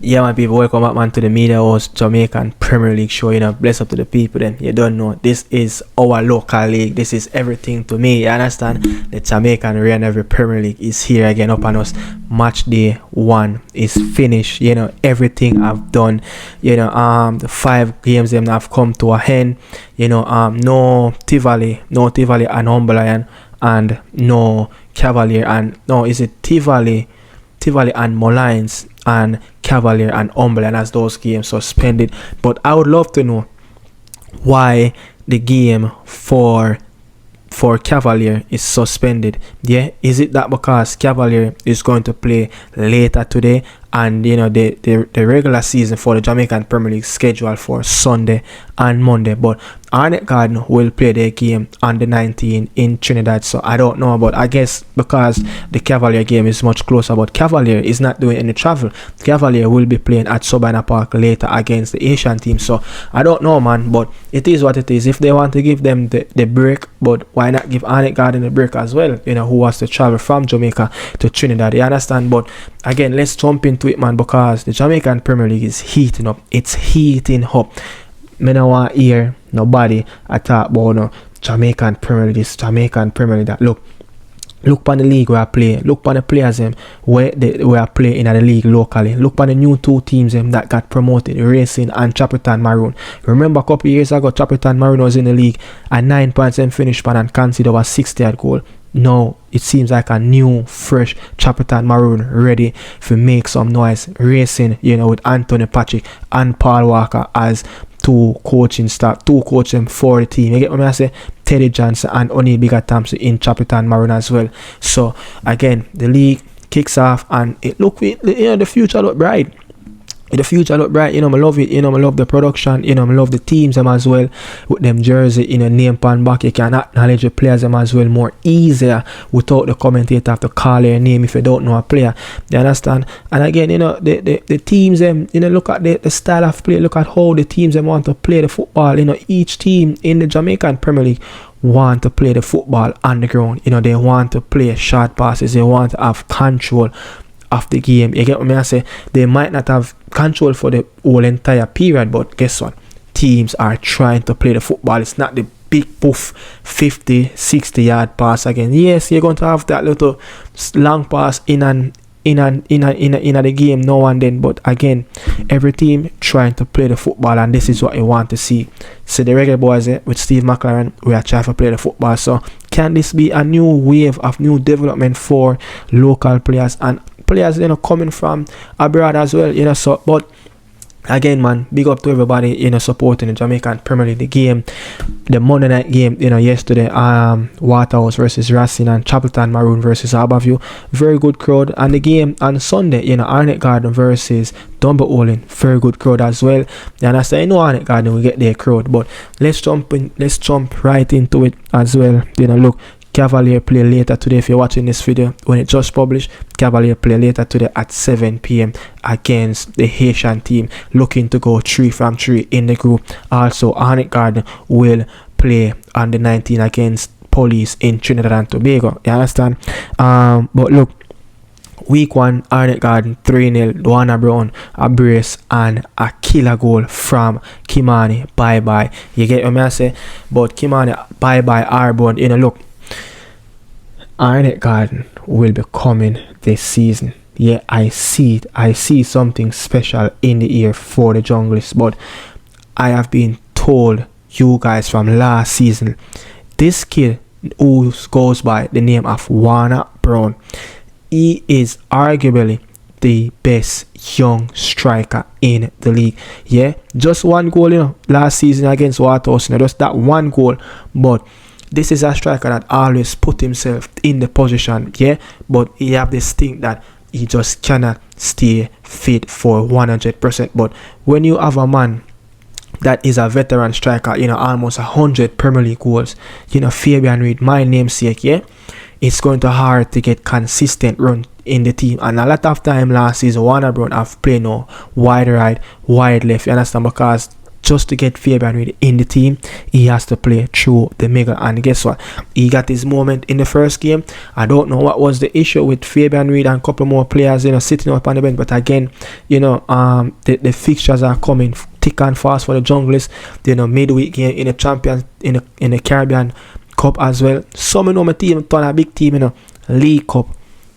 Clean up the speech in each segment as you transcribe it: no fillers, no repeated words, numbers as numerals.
Yeah, my people, welcome back, man, to the Media House Jamaican Premier League show. Bless up to the people, then. You don't know, this is our local league. This is everything to me, you understand? The Jamaican Reign every Premier League is here again up on us. Match day 1 is finished. Everything I've done. The 5 games them have come to a end. No Tivoli and Humberland, and no Cavalier, and no, is it Tivoli and Molines and Cavalier and Humberland as those games suspended. But I would love to know why the game for Cavalier is suspended. Yeah, is it that because Cavalier is going to play later today, and the regular season for the Jamaican Premier League scheduled for Sunday and Monday, but Arnett Gardens will play their game on the 19th in Trinidad. So I don't know, but I guess because the Cavalier game is much closer, but Cavalier is not doing any travel. Cavalier will be playing at Sabina Park later against the Asian team. So I don't know, man, but it is what it is. If they want to give them the break, but why not give Arnett Gardens a break as well, who wants to travel from Jamaica to Trinidad, you understand? But again, let's jump into it, man, because the Jamaican Premier League is heating up. It's heating up. Me no want hear nobody talk about no Jamaican Premier League, this Jamaican Premier League that. Look upon the league where I play. Look upon the players where I play in the league locally. Look upon the new 2 teams that got promoted, Racing and Chapleton Maroon. Remember a couple of years ago, Chapleton Maroon was in the league at 9 points and finished and conceded over 60 goal. Now it seems like a new, fresh Chapleton Maroon ready to make some noise. Racing, with Anthony Patrick and Paul Walker as 2 coaching staff, 2 coaching for the team. You get what I say? Teddy Johnson and O'Neal Bigger Thompson in Chapleton Maroon as well. So again, the league kicks off, and the future look bright. The future look bright. I love it. I love the production. I love the teams them as well with them jersey. Name pan back. You can acknowledge the players them as well more easier without the commentator have to call their name if you don't know a player. You understand? And again, the teams them. Look at the style of play. Look at how the teams them want to play the football. Each team in the Jamaican Premier League want to play the football on the ground. They want to play short passes. They want to have control of the game. You get what I say? They might not have control for the whole entire period, but guess what? Teams are trying to play the football. It's not the big poof 50-60 yard pass again. Yes, you're going to have that little long pass in the game now and then, but again, every team trying to play the football, and this is what you want to see. So the regular boys with Steve McLaren, we are trying to play the football. So can this be a new wave of new development for local players and players coming from abroad as well? So but again, man, big up to everybody supporting the Jamaican Premier League. The game, the Monday night game, yesterday, Waterhouse versus Racing and Chapleton Maroon versus Harbourview, very good crowd. And the game on Sunday, Arnett Gardens versus Dunbeholden, very good crowd as well. And I say, Arnett Gardens will get their crowd, but let's jump right into it as well. Look, Cavalier play later today. If you're watching this video when it just published, Cavalier play later today at 7 p.m. against the Haitian team, looking to go 3 from 3 in the group. Also, Arnett Gardens will play on the 19th against Police in Trinidad and Tobago. You understand? But look, week 1, Arnett Gardens 3-0, Duana Brown, a brace and a killer goal from Kimani. Bye. You get what I say? But Kimani, bye Arbon. Look, Arnett Gardens will be coming this season. Yeah, I see it. I see something special in the air for the Junglists. But I have been told, you guys, from last season, this kid who goes by the name of Duana Brown, he is arguably the best young striker in the league. Yeah, just 1 goal, last season against Waterhouse. Just that 1 goal, but this is a striker that always put himself in the position, yeah, but he have this thing that he just cannot stay fit for 100%. But when you have a man that is a veteran striker, almost 100 Premier League goals, Fabian Reid, my namesake, yeah, it's going to hard to get consistent run in the team. And a lot of time last season, Duana Brown have played no wide right, wide left, you understand, because just to get Fabian Reid in the team, he has to play through the middle. And guess what? He got his moment in the first game. I don't know what was the issue with Fabian Reid and a couple more players, sitting up on the bench. But again, the fixtures are coming thick and fast for the Junglers. Midweek game in the Champions, in the Caribbean Cup as well. Some my team turn a big team, League Cup.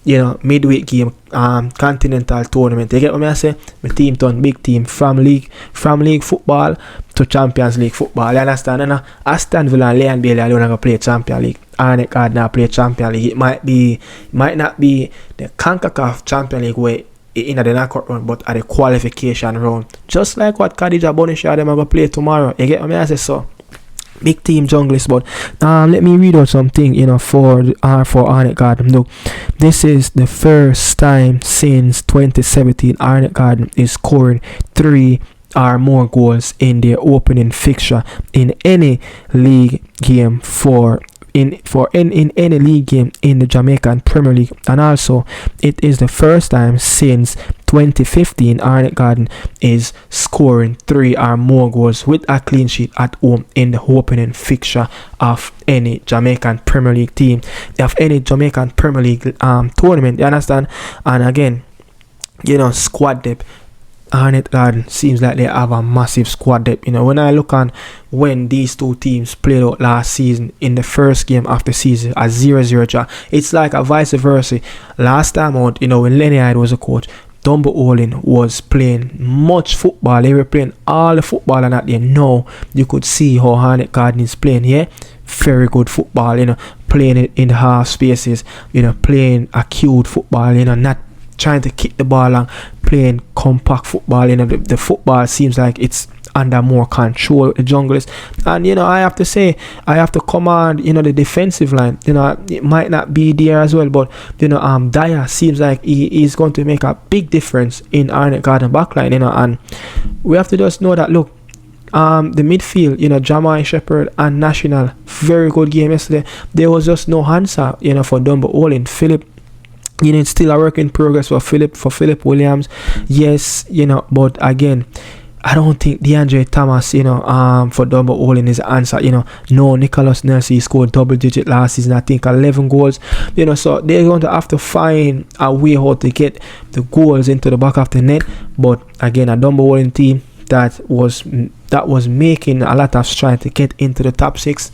Midweek game, continental tournament. You get what I say? My team turn big team from league football to Champions League football. You understand? And Aston Villa and Leon Bailey alone are gonna play Champions League. Arnett Gardens play Champions League. It might not be the CONCACAF Champions League way in the knockout round, but at the qualification round. Just like what Khadija Bonisha them are gonna play tomorrow. You get what I say? So big team Junglers. But let me read out something for Arnett Gardens. Look, this is the first time since 2017 Arnett Gardens is scoring 3 or more goals in their opening fixture in any league game in any league game in the Jamaican Premier League. And also it is the first time since 2015 Arnett Gardens is scoring 3 or more goals with a clean sheet at home in the opening fixture of any Jamaican Premier League team, of any Jamaican Premier League tournament. You understand? And again, squad depth, Arnett Gardens seems like they have a massive squad depth. When I look on when these two teams played out last season in the first game of the season, a 0-0 draw, it's like a vice versa. Last time out, when Lenny Hyde was a coach, Dunbeholden was playing much football. They were playing all the football, and at the end, now you could see how Arnett Gardens is playing. Yeah, very good football. Playing it in the half spaces. Playing acute football. Not trying to kick the ball and playing compact football. The football seems like it's under more control with the Junglers. And I have to say, I have to command the defensive line. It might not be there as well, but Dyer seems like he is going to make a big difference in Arnett Gardens backline. And we have to just know that, look, the midfield, Jamai Shepherd and National, very good game yesterday. There was just no answer for Dunbeholden. Philip, it's still a work in progress for Philip Williams. Yes, but again, I don't think DeAndre Thomas, for Dunbeholden is the answer. No, Nicholas Nelson scored double digit last season, I think 11 goals. So they're going to have to find a way how to get the goals into the back of the net. But again, a Dunbeholden team that was making a lot of strides to get into the top 6.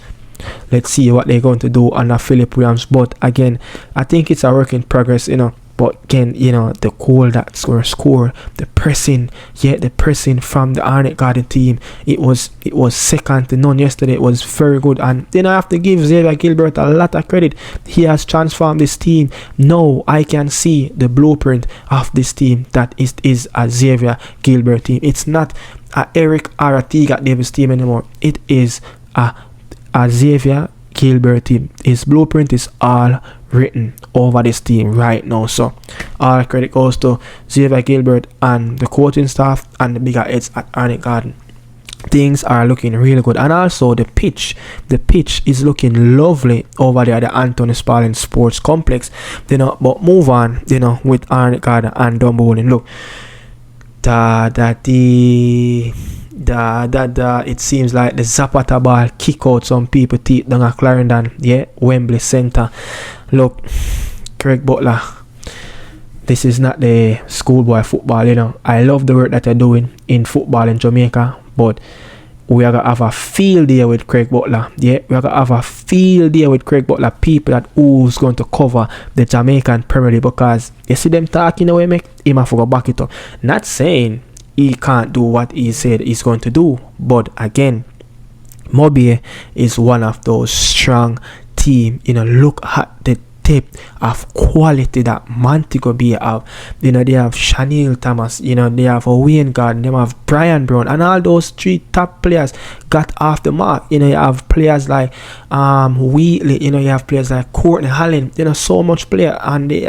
Let's see what they're going to do under Philip Williams. But again, I think it's a work in progress, But again, the goal that scored, the pressing from the Arnett Gardens team, it was second to none yesterday. It was very good. And then I have to give Xavier Gilbert a lot of credit. He has transformed this team. Now I can see the blueprint of this team, that is a Xavier Gilbert team. It's not a Eric or a Teagat Davis team anymore. It is a Xavier Gilbert team. His blueprint is all written over this team right now. So all credit goes to Xavier Gilbert and the coaching staff and the bigger heads at Arnett Gardens. Things are looking really good. And also the pitch is looking lovely over there at the Anthony Spalding Sports Complex. But move on, with Arnett Gardens and Dunbeholden. Look, it seems like the Zapata ball kick out some people teeth down at Clarendon, Wembley Centre. Look, Craig Butler, this is not the schoolboy football. I love the work that you're doing in football in Jamaica, but we are gonna have a field day with Craig Butler. We are gonna have a field day with Craig Butler. People who's going to cover the Jamaican Premier League, because you see them talking away, make him have to go back it up. Not saying he can't do what he said he's going to do, but again, Mobile is one of those strong team. Look at the depth of quality that Montego Bay have. They have Chanel Thomas, they have Wayne Garden, they have Brian Brown, and all those 3 top players got off the mark. You have players like Wheatley, you have players like Courtney Hallen, so much player, and they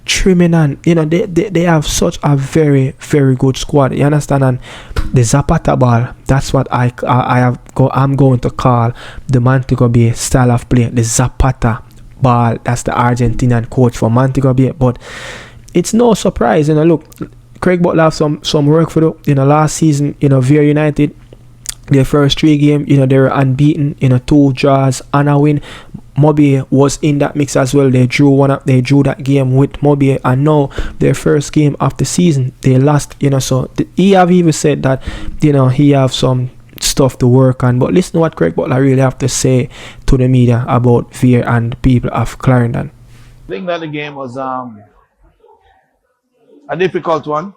trimming, and they have such a very, very good squad. You understand? And the Zapata ball, that's what I'm going to call the Montego Bay style of play, the Zapata ball. That's the Argentinian coach for Montego Bay. But it's no surprise, look, Craig Butler have some work for the last season, Vere United. Their first 3 games, they were unbeaten, 2 draws and a win. Mobile was in that mix as well. They drew that game with Mobile, and now their first game of the season they lost. So he have even said that he have some stuff to work on. But listen to what Craig Butler really have to say to the media about Vere and the people of Clarendon. I think that the game was a difficult one.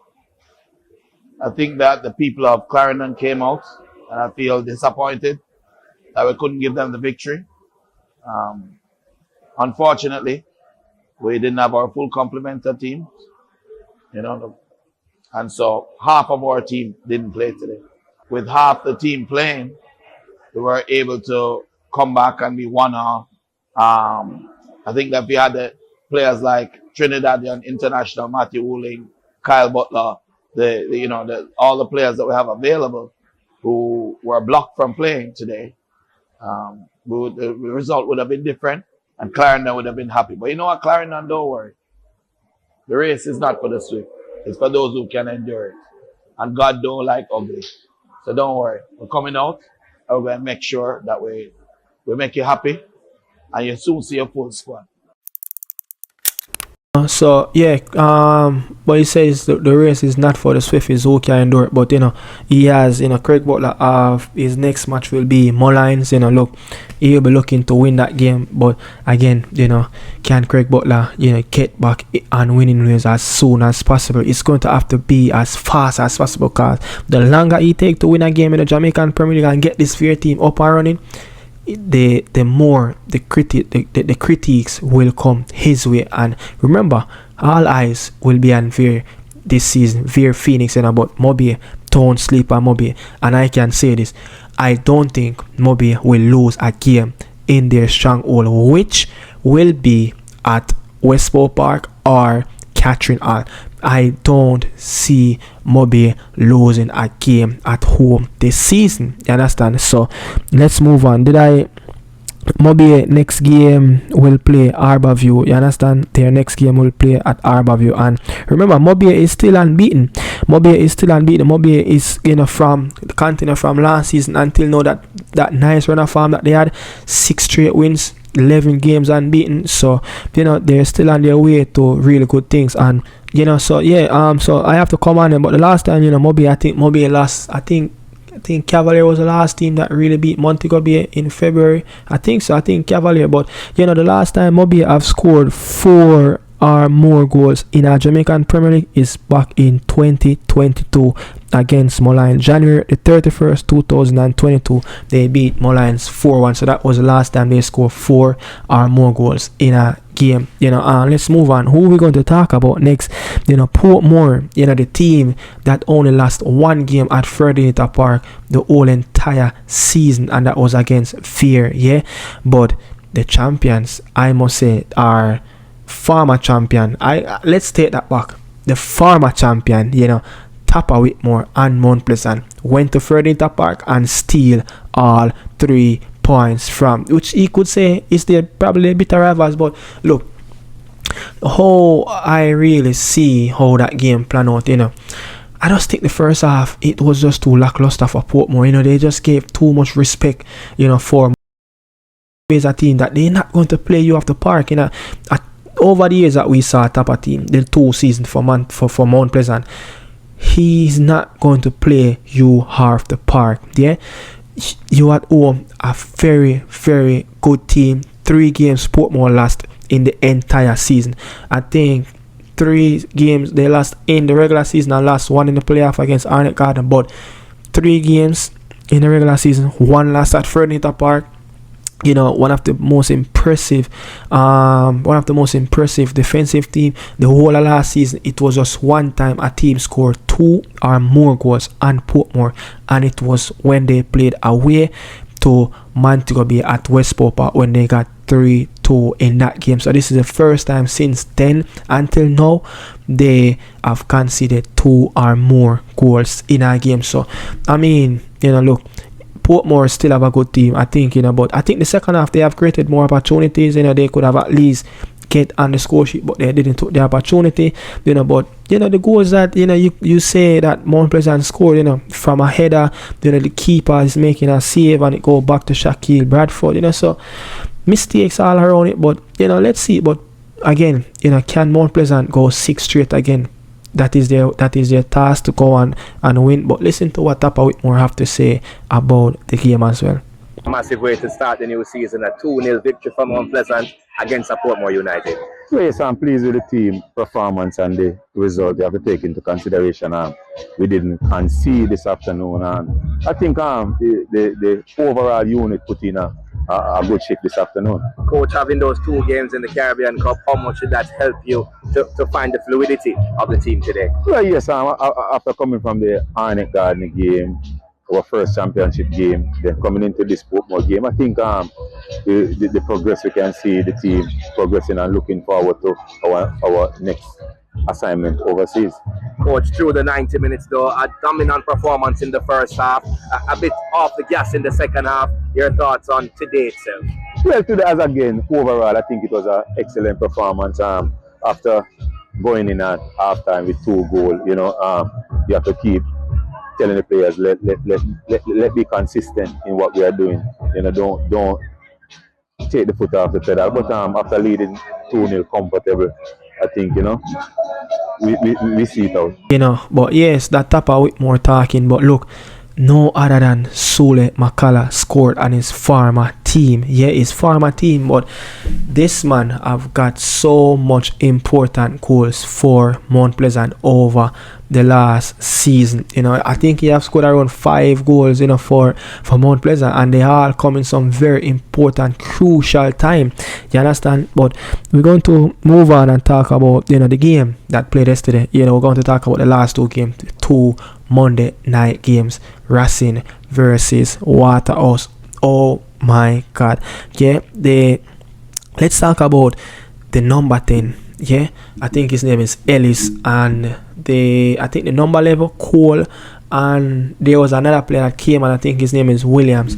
I think that the people of Clarendon came out, and I feel disappointed that we couldn't give them the victory. Unfortunately, we didn't have our full complement of teams, and so half of our team didn't play today. With half the team playing, we were able to come back and be 1-0. I think that we had the players like Trinidadian international Matthew Wooling, Kyle Butler, all the players that we have available who were blocked from playing today. The result would have been different, and Clarendon would have been happy. But you know what, Clarendon, don't worry. The race is not for the swift. It's for those who can endure it. And God don't like ugly. So don't worry. We're coming out, and we're going to make sure that we make you happy, and you soon see a full squad. So yeah, but he says the race is not for the swift, is who can endure it. But he has, Craig Butler, his next match will be Mullines. Look, he'll be looking to win that game. But again, can Craig Butler, get back and winning ways as soon as possible? It's going to have to be as fast as possible, because the longer he take to win a game in the Jamaican Premier League and get this Vere team up and running, the more the critiques will come his way. And remember, all eyes will be on Vere this season. Vere, Pheonix, but Mobile don't sleep on Mobile. And I can say this, I don't think Mobile will lose a game in their stronghold, which will be at Westport Park or Catherine Hall. I don't see Mobile losing a game at home this season. You understand? So let's move on. Mobile next game will play Harbourview. You understand? Their next game will play at Harbourview. And remember, Mobile is still unbeaten. Mobile is from continue from last season until now, that nice run of form that they had, 6 straight wins, 11 games unbeaten. So they're still on their way to really good things. And so I have to come on them. But the last time, Mobile lost. I think Cavalier was the last team that really beat Montego in February. I think so. I think Cavalier. But the last time Mobile have scored 4 or more goals in our Jamaican Premier League is back in 2022 against Mullines. January the 31st, 2022, they beat Mullines 4-1. So that was the last time they scored 4 or more goals in a game. Let's move on. Who are we going to talk about next? Portmore, the team that only lost 1 game at Ferdinand Park the whole entire season, and that was against Vere. Yeah, but the champions, I must say, are former champion. Let's take that back. The former champion, Tappa Whitmore and Mount Pleasant went to Ferdinand Park and steal all 3 points from, which he could say is their probably bitter rivals. But look, how I really see how that game plan out. I just think the first half it was just too lackluster for Portmore. They just gave too much respect, for a team that they're not going to play you off the park. Over the years that we saw Tappa team, the 2 seasons for Mount Pleasant, he's not going to play you half the park. Yeah, you at home, a very, very good team. 3 games Portmore lost in the entire season. I think 3 games they lost in the regular season and lost 1 in the playoff against Arnett Gardens. But 3 games in the regular season, 1 lost at Ferdinand Park. One of the most impressive defensive team the whole of last season. It was just 1 time a team scored 2 or more goals on Portmore, and it was when they played away to Montego at Westport Park when they got 3-2 in that game. So this is the first time since then until now they have conceded 2 or more goals in a game. So look, Portmore still have a good team, I think, but I think the second half they have created more opportunities. They could have at least get on the score sheet, but they didn't take the opportunity, but the goals that you say that Mount Pleasant scored, from a header, the keeper is making a save and it go back to Shaquille Bradford, so mistakes all around it, but let's see. But again, can Mount Pleasant go 6 straight again? That is their task to go on and win. But listen to what Tappa Whitmore have to say about the game as well. Massive way to start the new season, a 2-0 victory for Mount Pleasant against Portmore United. Yes, I'm pleased with the team performance and the result. You have to take into consideration. We didn't concede this afternoon. I think the overall unit put in a good shift this afternoon. Coach, having those 2 games in the Caribbean Cup, how much did that help you to find the fluidity of the team today? Well, yes, after coming from the Arnett Gardens game, our first championship game, then coming into this Portmore game, I think the progress we can see, the team progressing and looking forward to our next assignment overseas. Coach, through the 90 minutes though, a dominant performance in the first half, a bit off the gas in the second half. Your thoughts on today itself? Well, today, as again, overall, I think it was an excellent performance. After going in at halftime with 2 goals, you have to keep telling the players, let be consistent in what we are doing. Don't take the foot off the pedal. But after leading 2-0 comfortable, I think we see it out. But yes, that Tappa Whitmore talking. But look, no other than Sule Makala scored on his former team. Yeah, his former team, but this man have got so much important goals for Mount Pleasant over the last season. I think he have scored around 5 goals, for Mount Pleasant, and they all come in some very important, crucial time. You understand? But we're going to move on and talk about the game that played yesterday. We're going to talk about the last 2 games, 2 Monday night games, Racing versus Waterhouse. Oh my God. Yeah, let's talk about the number 10. Yeah, I think his name is Ellis, and I think the number 11 Cole, and there was another player that came, and I think his name is Williams.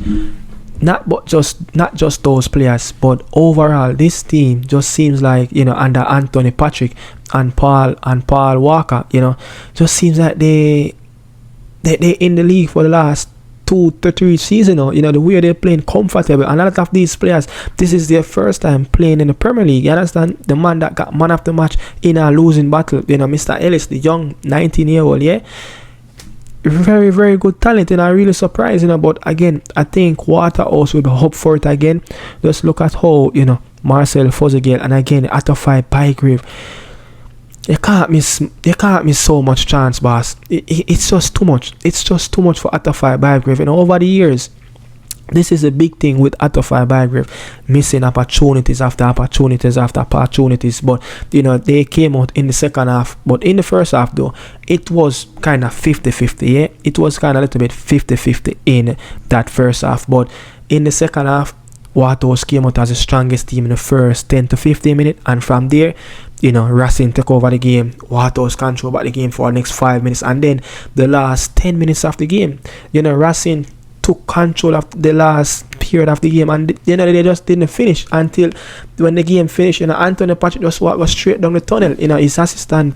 Not just those players, but overall this team just seems like under Anthony Patrick and Paul Walker, just seems like they in the league for the last 2 to 3 seasons, the way they're playing comfortable. And a lot of these players, this is their first time playing in the Premier League. You understand? The man that got man of the match in a losing battle, Mr. Ellis, the young 19-year-old, yeah. Very, very good talent, and I'm really surprised, but again, I think Waterhouse will be up for it again. Just look at how, Marcel Fozigale, and again, Atofai Bygrave. You can't miss so much chance, boss. It's just too much. It's just too much for Atofai Bygrave. Over the years, this is a big thing with Atofai Bygrave, missing opportunities after opportunities after opportunities. But they came out in the second half. But in the first half, though, it was kind of 50-50. Yeah, it was kind of a little bit 50-50 in that first half. But in the second half, Waterhouse came out as the strongest team in the first 10 to 15 minutes, and from there, Racing took over the game. Waterhouse control back the game for the next 5 minutes, and then the last 10 minutes of the game, Racing took control of the last period of the game, and they just didn't finish until when the game finished. Anthony Patrick just was straight down the tunnel. His assistant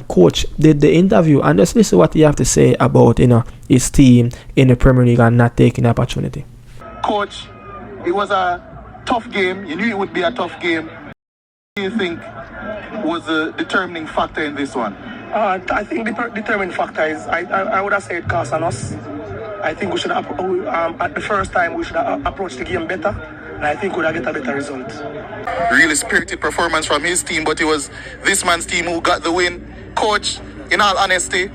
coach did the interview, and just listen to what he have to say about his team in the Premier League and not taking the opportunity. Coach, it was a tough game. You knew it would be a tough game. What do you think was the determining factor in this one? I think the determining factor is I would have said cost on us. I think we should have, at the first time we should have approached the game better, and I think we would have get a better result. Really spirited performance from his team, but it was this man's team who got the win. Coach, in all honesty,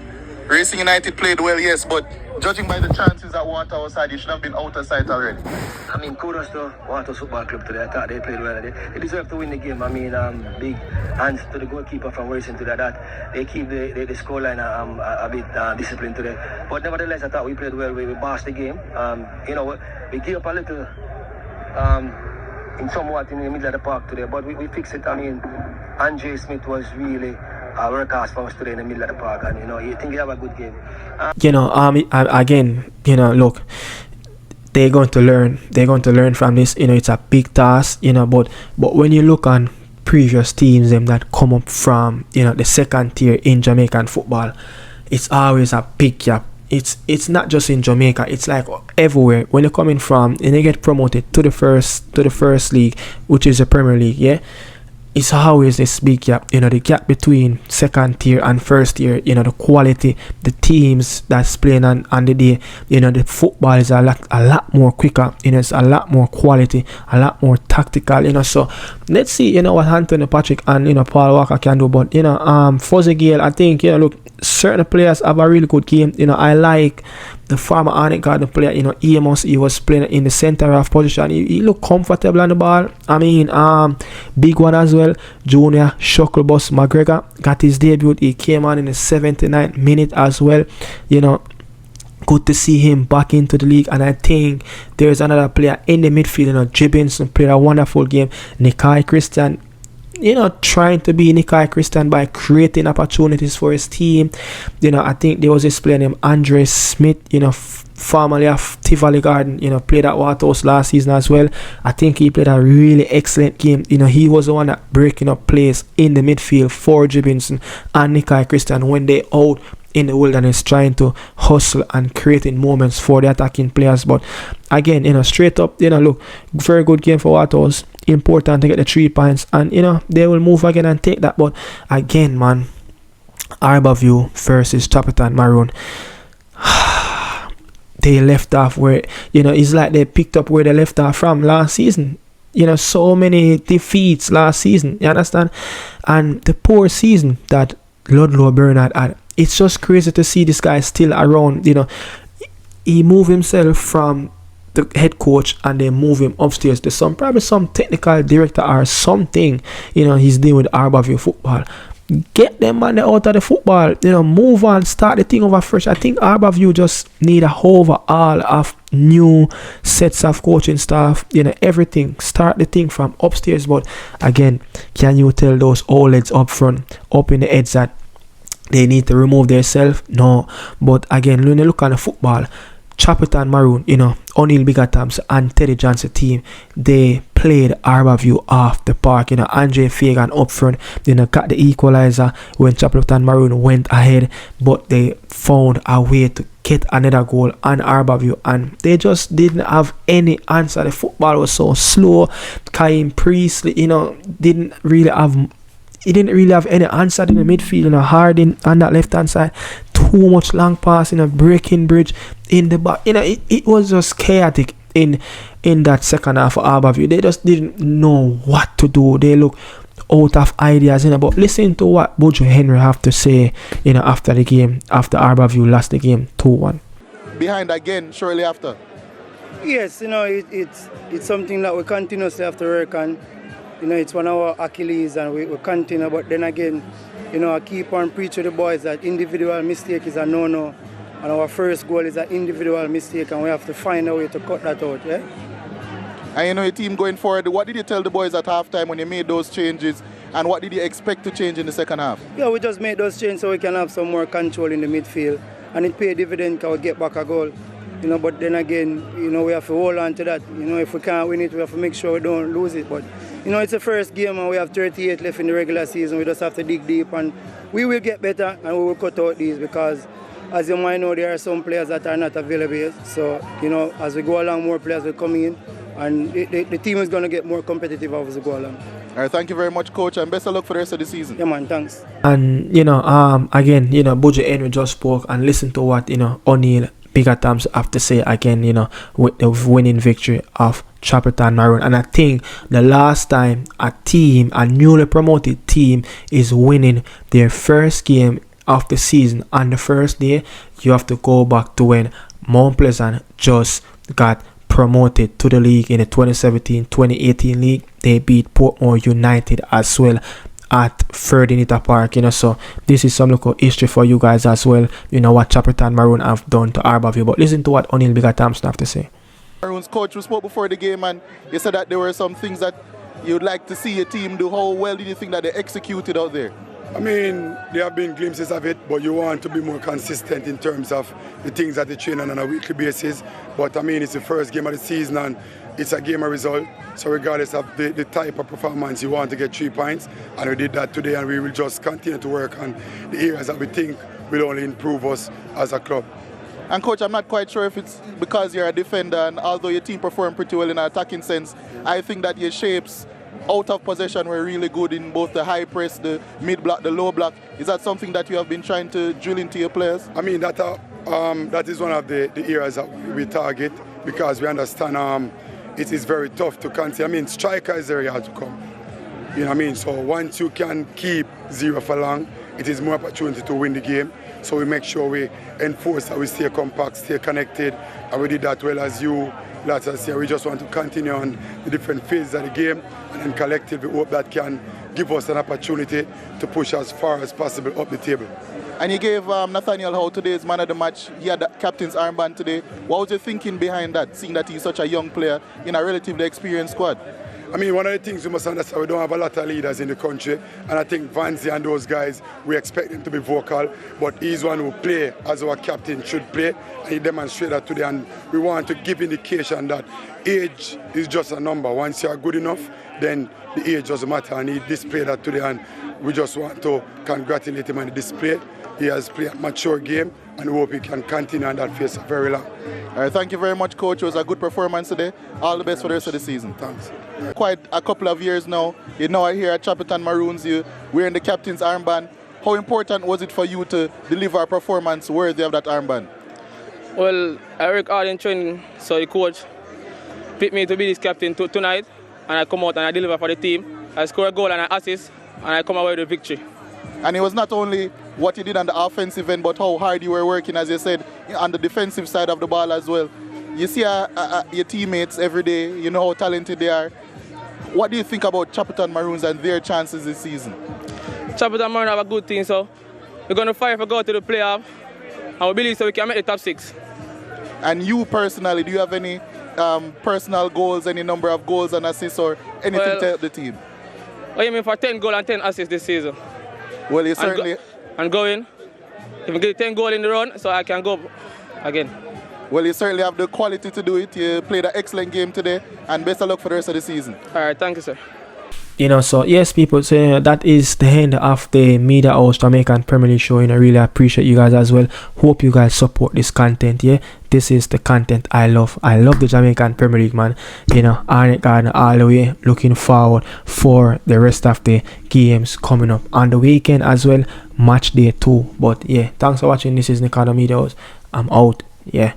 Racing United played well, yes, but judging by the chances that Waterhouse had, you should have been out of sight already. I mean, kudos to Waterhouse Football Club today. I thought they played well. They deserve to win the game. I mean, big hands to the goalkeeper from Racing today that they keep the scoreline a bit disciplined today. But nevertheless, I thought we played well. We bossed the game. We gave up a little in somewhat in the middle of the park today, but we fixed it. I mean, Andre Smith was really workhorse for us today in the middle of the park, and you think he have a good game. Again, look, they're going to learn. They're going to learn from this. You know, it's a big task. You know, but when you look on previous teams them that come up from, you know, the second tier in Jamaican football, it's always a big gap. It's not just in Jamaica, it's like everywhere. When you're coming from and you get promoted to the first league, which is the Premier League, yeah, it's always this big gap. You know, the gap between second tier and first tier, you know, the quality, the teams that's playing on the day, you know, the football is a lot more quicker, you know, it's a lot more quality, a lot more tactical, you know. So let's see, you know, what Anthony Patrick and, you know, Paul Walker can do. But, you know, Fuzzy Gale, I think, you know, look, certain players have a really good game. You know, I like the former Arnett Gardens player, you know, Amos. He was playing in the center of position. He looked comfortable on the ball. I mean, big one as well, Junior Shuttlebus McGregor got his debut. He came on in the 79th minute as well. You know, good to see him back into the league. And I think there's another player in the midfield, you know, Gibbons played a wonderful game. Nikai Christian, you know, trying to be Nikai Christian by creating opportunities for his team. You know, I think there was this player named Andre Smith, you know, formerly of Tivoli Garden, you know, played at Waterhouse last season as well. I think he played a really excellent game. You know, he was the one that breaking up plays in the midfield for Gibbons and Nikai Christian when they out in the wilderness trying to hustle and creating moments for the attacking players. But again, you know, straight up, you know, look, very good game for Waterhouse. Important to get the 3 points, and you know, they will move again and take that. But again, man, Arborview versus Chapleton Maroon, they left off where, you know, it's like they picked up where they left off from last season. You know, so many defeats last season, you understand? And the poor season that Ludlow Bernard had, it's just crazy to see this guy still around. You know, he moved himself from the head coach and they move him upstairs to probably some technical director or something. You know, he's dealing with Arborview football. Get them man out of the football. You know, move on, start the thing over fresh. I think Arborview just need a overhaul of new sets of coaching staff. You know, everything. Start the thing from upstairs. But again, can you tell those old heads up front, up in the heads that they need to remove themselves? No. But again, when you look at the football, Chapleton Maroon, you know, O'Neill Bigatams and Teddy Johnson team, they played Arborview off the park. You know, Andre Fagan up front, you know, got the equalizer when Chapleton Maroon went ahead, but they found a way to get another goal on Arborview, and they just didn't have any answer. The football was so slow. Kaim Priestley, you know, didn't really have any answer in the midfield. You know, Harding on that left hand side, too much long pass, you know, breaking bridge in the back. You know, it was just chaotic in that second half of Arborview. They just didn't know what to do. They look out of ideas, you know. But listen to what Bojo Henry have to say, you know, after the game, after Arborview lost the game 2-1. Behind again shortly after. Yes, you know, it's something that we continuously have to work on. You know, it's one of our Achilles, and we continue. But then again, you know, I keep on preaching to the boys that individual mistake is a no-no. And our first goal is an individual mistake, and we have to find a way to cut that out, yeah? And you know, your team going forward, what did you tell the boys at halftime when you made those changes, and what did you expect to change in the second half? Yeah, we just made those changes so we can have some more control in the midfield, and it paid dividend because we get back a goal. You know, but then again, you know, we have to hold on to that. You know, if we can't win it, we have to make sure we don't lose it. But, you know, it's the first game and we have 38 left in the regular season. We just have to dig deep, and we will get better and we will cut out these because, as you might know, there are some players that are not available. So, you know, as we go along, more players will come in, and the team is going to get more competitive as we go along. All right, thank you very much, Coach, and best of luck for the rest of the season. Yeah, man, thanks. And, you know, again, you know, Bojo Henry just spoke, and listen to what, you know, O'Neill Bigatams have to say again, you know, with the winning victory of Chapleton Maroon. And I think the last time a newly promoted team is winning their first game of the season on the first day, you have to go back to when Mount Pleasant just got promoted to the league in the 2017-2018 league. They beat Portmore United as well at Ferdinand Park, you know. So this is some local history for you guys as well, you know, what Chapleton Maroon have done to Arborview. But listen to what O'Neill Bigatams have to say. Maroon's coach, we spoke before the game, and you said that there were some things that you'd like to see your team do. How well did you think that they executed out there? I mean, there have been glimpses of it, but you want to be more consistent in terms of the things that they train on a weekly basis. But I mean, it's the first game of the season and it's a game of result. So regardless of the type of performance, you want to get 3 points. And we did that today, and we will just continue to work on the areas that we think will only improve us as a club. And coach, I'm not quite sure if it's because you're a defender, and although your team performed pretty well in an attacking sense, I think that your shapes out of possession were really good in both the high press, the mid block, the low block. Is that something that you have been trying to drill into your players? I mean, that is one of the areas that we target, because we understand it is very tough to contain. I mean, striker is very hard to come. You know what I mean? So once you can keep 0 for long, it is more opportunity to win the game. So we make sure we enforce that we stay compact, stay connected, and we did that well as you. Let us say we just want to continue on the different phases of the game, and then collectively hope that can give us an opportunity to push as far as possible up the table. And you gave Nathaniel Howe today's man of the match. He had the captain's armband today. What was your thinking behind that, seeing that he's such a young player in a relatively experienced squad? I mean, one of the things we must understand, we don't have a lot of leaders in the country, and I think Vanzi and those guys, we expect him to be vocal, but he's one who play as our captain should play, and he demonstrated that today, and we want to give indication that age is just a number. Once you are good enough, then the age doesn't matter, and he displayed that today, and we just want to congratulate him on the display. He has played a mature game, and we hope he can continue on that phase very long. All right, thank you very much, coach. It was a good performance today. All the best for the rest of the season. Thanks. Quite a couple of years now, you know, I hear at Chapleton Maroons, you wearing the captain's armband. How important was it for you to deliver a performance worthy of that armband? Well, I work hard in training, so the coach picked me to be this captain tonight, and I come out and I deliver for the team. I score a goal and an assist, and I come away with the victory. And it was not only what you did on the offensive end, but how hard you were working, as you said, on the defensive side of the ball as well. You see your teammates every day, you know how talented they are. What do you think about Chapleton Maroons and their chances this season? Chapleton Maroons have a good team, so we're going to fight for go to the playoff, and we believe so we can make the top 6. And you personally, do you have any personal goals, any number of goals and assists or anything to help the team? I aim for 10 goals and 10 assists this season. Well, you certainly... And going. If we get 10 goals in the run, so I can go again. Well, you certainly have the quality to do it. You played an excellent game today, and best of luck for the rest of the season. All right, thank you, sir. You know, so yes, people, so that is the end of the Media House Jamaican Premier League show. I really appreciate you guys as well. Hope you guys support this content. Yeah, this is the content I love. I love the Jamaican Premier League, man. You know, Arnett Gardens all the way. Looking forward for the rest of the games coming up on the weekend as well. Match day 2. But yeah, thanks for watching. This is Nicardo Media House. I'm out. Yeah.